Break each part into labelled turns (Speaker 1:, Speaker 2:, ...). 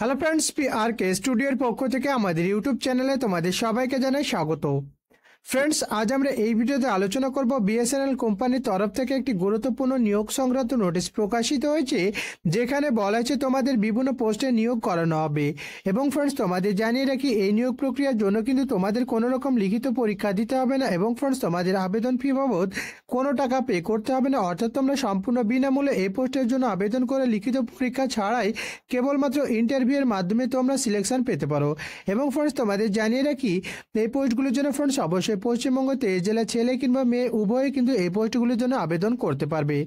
Speaker 1: Hello friends, PRK স্টুডিওর পক্ষ থেকে আমাদের ইউটিউব চ্যানেলে তোমাদের সবাইকে জানাই স্বাগত। ফ্রেন্ডস, আজ আমরা এই ভিডিওতে আলোচনা করব বিএসএনএল কোম্পানির তরফ থেকে একটি গুরুত্বপূর্ণ নিয়োগ সংক্রান্ত নোটিশ প্রকাশিত হয়েছে, যেখানে বলা হয়েছে তোমাদের বিভিন্ন পোস্টে নিয়োগ করানো হবে। এবং ফ্রেন্ডস, তোমাদের জানিয়ে রাখি এই নিয়োগ প্রক্রিয়ার জন্য কিন্তু তোমাদের কোনো রকম লিখিত পরীক্ষা দিতে হবে না এবং ফ্রেন্ডস তোমাদের আবেদন ফি বাবদ কোনো টাকা পে করতে হবে না। অর্থাৎ তোমরা সম্পূর্ণ বিনামূল্যে এই পোস্টের জন্য আবেদন করে লিখিত পরীক্ষা ছাড়াই কেবলমাত্র ইন্টারভিউয়ের মাধ্যমে তোমরা সিলেকশন পেতে পারো। এবং ফ্রেন্ডস, তোমাদের জানিয়ে রাখি এই পোস্টগুলোর জন্য ফ্রেন্ডস অবশ্যই পশ্চিমবঙ্গ 23 জেলা ছেলে কিংবা মেয়ে উভয়ই কিন্তু এই পোস্টগুলোর জন্য আবেদন করতে পারবে।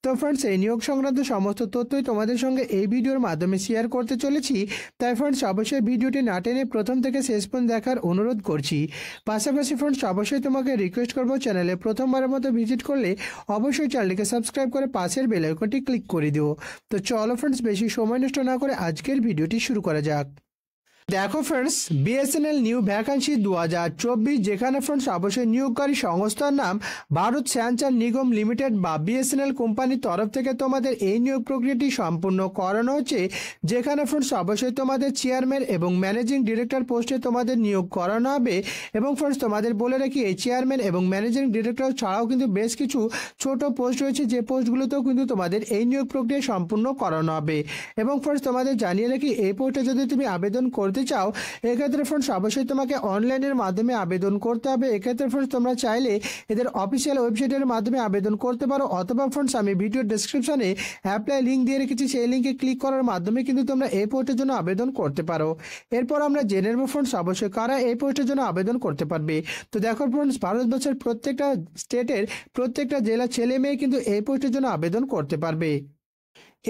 Speaker 1: তো ফ্রেন্ডস, এই নিয়োগ সংক্রান্ত সমস্ত তথ্যই তোমাদের সঙ্গে এই ভিডিওর মাধ্যমে শেয়ার করতে চলেছি। তাই ফ্রেন্ডস, অবশ্যই ভিডিওটি না টেনে প্রথম থেকে শেষ পর্যন্ত দেখার অনুরোধ করছি। পাশাপাশি ফ্রেন্ডস, অবশ্যই তোমাকে রিকোয়েস্ট করবো, চ্যানেলে প্রথমবারের মতো ভিজিট করলে অবশ্যই চ্যানেলটিকে সাবস্ক্রাইব করে পাশের বেল আইকনটি ক্লিক করে দিও। তো চলো ফ্রেন্ডস, বেশি সময় নষ্ট না করে আজকের ভিডিওটি শুরু করা যাক। দেখো ফ্রেন্ডস, বিএসএনএল নিউ ভ্যাকান্সি 2024, যেখানে ফ্রেন্ডস অবশ্যই নিয়োগকারী সংস্থার নাম ভারত সঞ্চার নিগম লিমিটেড বা বিএসএনএল কোম্পানির তরফ থেকে তোমাদের এই নিয়োগ প্রক্রিয়াটি সম্পূর্ণ করানো হচ্ছে। যেখানে ফ্রেন্ডস অবশ্যই তোমাদের চেয়ারম্যান এবং ম্যানেজিং ডিরেক্টর পোস্টে তোমাদের নিয়োগ করানো হবে। এবং ফ্রেন্ডস, তোমাদের বলে রাখি এই চেয়ারম্যান এবং ম্যানেজিং ডিরেক্টর ছাড়াও কিন্তু বেশ কিছু ছোট পোস্ট রয়েছে, যে পোস্টগুলোতেও কিন্তু তোমাদের এই নিয়োগ প্রক্রিয়া সম্পূর্ণ করানো হবে। এবং ফ্রেন্ডস, তোমাদের জানিয়ে রাখি এই পোস্টে যদি তুমি আবেদন করতে চাও, এক্ষেত্রে ফ্রেন্ডস অবশ্যই তোমাকে অনলাইনের মাধ্যমে আবেদন করতে হবে। এক্ষেত্রে ফ্রেন্ডস তোমরা চাইলে এদের অফিসিয়াল ওয়েবসাইটের মাধ্যমে আবেদন করতে পারো, অথবা ফ্রেন্ডস আমি ভিডিওর ডেসক্রিপশনে অ্যাপ্লাই লিঙ্ক দিয়ে রেখেছি, সেই লিঙ্কে ক্লিক করার মাধ্যমে কিন্তু তোমরা এই পোস্টের জন্য আবেদন করতে পারো। এরপর আমরা জেনে নেব ফ্রেন্ডস অবশ্যই কারা এই পোস্টের জন্য আবেদন করতে পারবে। তো দেখো ফ্রেন্ডস, ভারতবর্ষের প্রত্যেকটা স্টেটের প্রত্যেকটা জেলা ছেলে মেয়ে কিন্তু এই পোস্টের জন্য আবেদন করতে পারবে।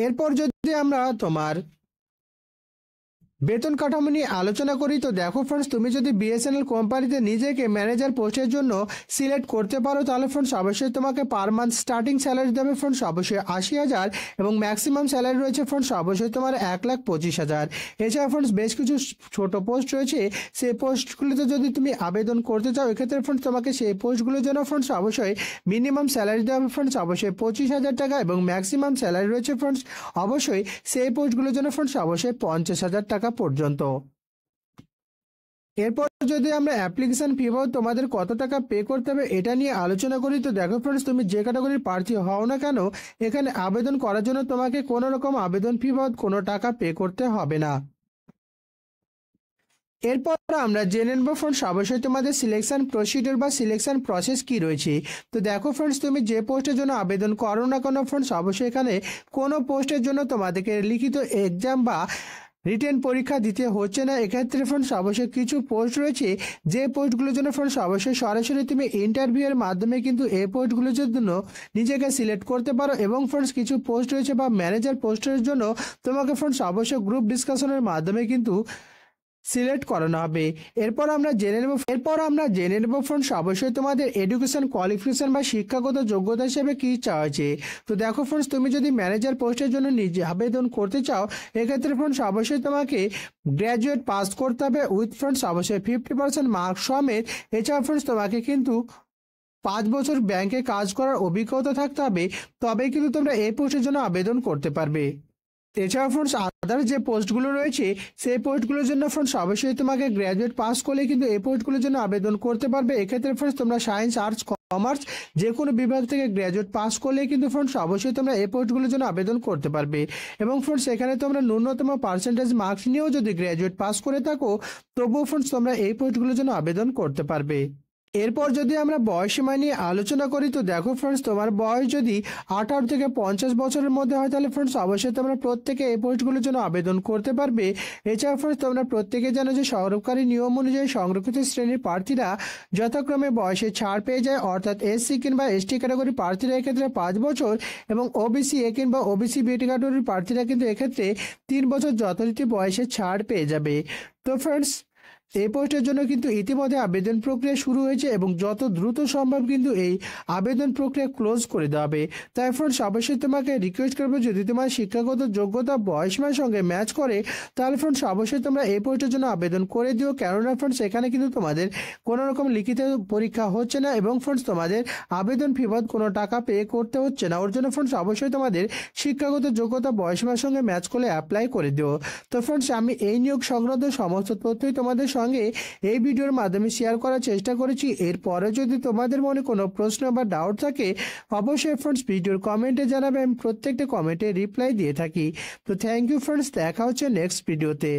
Speaker 1: এরপর যদি আমরা তোমার বেতন কাঠামো নিয়ে আলোচনা করি, তো দেখো ফ্রেন্ডস, তুমি যদি বিএসএনএল কোম্পানিতে নিজেকে ম্যানেজার পোস্টের জন্য সিলেক্ট করতে পারো, তাহলে ফ্রেন্ডস অবশ্যই তোমাকে পার মান্থ স্টার্টিং স্যালারি দেবে ফ্রেন্ডস অবশ্যই 80,000 এবং ম্যাক্সিমাম স্যালারি রয়েছে ফ্রেন্ডস অবশ্যই তোমার 1,25,000। এছাড়া ফ্রেন্ডস বেশ কিছু ছোট পোস্ট রয়েছে, সেই পোস্টগুলিতে যদি তুমি আবেদন করতে চাও, এক্ষেত্রে ফ্রেন্ডস তোমাকে সেই পোস্টগুলোর জন্য ফ্রেন্ডস অবশ্যই মিনিমাম স্যালারি দেওয়া হবে ফ্রেন্ডস অবশ্যই 25,000 টাকা এবং ম্যাক্সিমাম স্যালারি রয়েছে ফ্রেন্ডস অবশ্যই সেই পোস্টগুলোর জন্য ফ্রেন্ডস অবশ্যই 50,000 টাকা পর্যন্ত। এরপর যদি আমরা অ্যাপ্লিকেশন ফি বাবদ তোমাদের কত টাকা পে করতে হবে এটা নিয়ে আলোচনা করি, তো দেখো ফ্রেন্ডস, তুমি যে ক্যাটাগরির প্রার্থী হও না কেন, এখানে আবেদন করার জন্য তোমাকে কোনো রকম আবেদন ফি বাবদ কোনো টাকা পে করতে হবে না। এরপর আমরা জেনে নেব ফ্রেন্ডস অবশ্যই তোমাদের সিলেকশন প্রসিডিওর বা সিলেকশন প্রসেস কি রয়েছে। তো দেখো ফ্রেন্ডস, তুমি যে পোস্টের জন্য আবেদন করো না কেন ফ্রেন্ডস অবশ্যই এখানে কোনো পোস্টের জন্য তোমাদেরকে লিখিত এক্সাম বা রিটেন পরীক্ষা দিতে হচ্ছে না। এক্ষেত্রে ফ্রেন্ডস অবশ্যই কিছু পোস্ট রয়েছে, যে পোস্টগুলোর জন্য ফ্রেন্ডস অবশ্যই সরাসরি তুমি ইন্টারভিউয়ের মাধ্যমে কিন্তু এই পোস্টগুলোর জন্য নিজেকে সিলেক্ট করতে পারো। এবং ফ্রেন্ডস কিছু পোস্ট রয়েছে বা ম্যানেজার পোস্টের জন্য তোমাকে ফ্রেন্ডস অবশ্যই গ্রুপ ডিসকাশনের মাধ্যমে কিন্তু সিলেক্ট করানো হবে। এরপর আমরা জেনে নেব ফ্রেন্ডস অবশ্যই তোমাদের এডুকেশন কোয়ালিফিকেশন বা শিক্ষাগত যোগ্যতা হিসেবে কি চাওয়া হয়েছে। তো দেখো ফ্রেন্ডস, তুমি যদি ম্যানেজার পোস্টের জন্য নিজে আবেদন করতে চাও, এক্ষেত্রে ফ্রেন্ডস অবশ্যই তোমাকে গ্র্যাজুয়েট পাস করতে হবে উইথ ফ্রেন্ডস অবশ্যই 50% মার্কস সমেত। এছাড়া ফ্রেন্ডস তোমাকে কিন্তু 5 বছর ব্যাংকে কাজ করার অভিজ্ঞতা থাকতে হবে, তবেই কিন্তু তোমরা এই পোস্টের জন্য আবেদন করতে পারবে। এছাড়া ফ্রেন্ডস আদার যে পোস্টগুলো রয়েছে, সেই পোস্টগুলোর জন্য ফ্রেন্ডস অবশ্যই তোমাকে গ্র্যাজুয়েট পাস করলে কিন্তু এই পোস্টগুলোর জন্য আবেদন করতে পারবে। এক্ষেত্রে ফ্রেন্ডস তোমরা সায়েন্স, আর্টস, কমার্স যে কোনো বিভাগ থেকে গ্র্যাজুয়েট পাস করলে কিন্তু ফ্রেন্ডস অবশ্যই তোমরা এই পোস্টগুলোর জন্য আবেদন করতে পারবে। এবং ফ্রেন্ডস এখানে তোমরা ন্যূনতম পার্সেন্টেজ মার্কস নিয়েও যদি গ্র্যাজুয়েট পাস করে থাকো, তবুও ফ্রেন্ডস তোমরা এই পোস্টগুলোর জন্য আবেদন করতে পারবে। এরপর যদি আমরা বয়সীমা নিয়ে আলোচনা করি, তো দেখো ফ্রেন্ডস, তোমার বয়স যদি 18 থেকে 50 বছরের মধ্যে হয়, তাহলে ফ্রেন্ডস অবশ্যই তোমরা প্রত্যেকে এই পোস্টগুলোর জন্য আবেদন করতে পারবে। এছাড়া ফ্রেন্ডস তোমরা প্রত্যেকে জানো যে সরকারি নিয়ম অনুযায়ী সংরক্ষিত শ্রেণীর প্রার্থীরা যথাক্রমে বয়সে ছাড় পেয়ে যায়, অর্থাৎ এসসি কিংবা এসটি ক্যাটাগরি প্রার্থীরা এক্ষেত্রে 5 বছর এবং ওবিসি এ কিংবা ওবিসি বি ক্যাটাগরির প্রার্থীরা কিন্তু এক্ষেত্রে 3 বছর যথারীতি বয়সে ছাড় পেয়ে যাবে। তো ফ্রেন্ডস এই পোস্টের জন্য কিন্তু ইতিমধ্যে আবেদন প্রক্রিয়া শুরু হয়েছে এবং যত দ্রুত সম্ভব কিন্তু এই আবেদন প্রক্রিয়া ক্লোজ করে দেওয়া হবে। তাই ফ্রেন্ডস অবশ্যই তোমাকে রিকোয়েস্ট করবো, যদি তোমার শিক্ষাগত যোগ্যতা বয়সীমার সঙ্গে ম্যাচ করে তাহলে ফ্রেন্ডস অবশ্যই তোমরা এই পোস্টের জন্য আবেদন করে দিও। কেননা ফ্রেন্ডস এখানে কিন্তু তোমাদের কোনো রকম লিখিত পরীক্ষা হচ্ছে না এবং ফ্রেন্ডস তোমাদের আবেদন ফি বাবদ কোনো টাকা পে করতে হচ্ছে না। ওর জন্য ফ্রেন্ডস অবশ্যই তোমাদের শিক্ষাগত যোগ্যতা বয়সীমার সঙ্গে ম্যাচ করলে অ্যাপ্লাই করে দিও। তো ফ্রেন্ডস আমি এই নিয়োগ সংক্রান্ত সমস্ত তথ্যই তোমাদের সঙ্গে এই ভিডিওর মাধ্যমে শেয়ার করার চেষ্টা করেছি। এরপরে যদি তোমাদের মনে কোনো প্রশ্ন বা ডাউট থাকে অবশ্যই ফ্রেন্ডস ভিডিওর কমেন্টে জানাবে, আমি প্রত্যেকটা কমেন্টে রিপ্লাই দিয়ে থাকি। তো থ্যাংক ইউ ফ্রেন্ডস, দেখা হচ্ছে নেক্সট ভিডিওতে।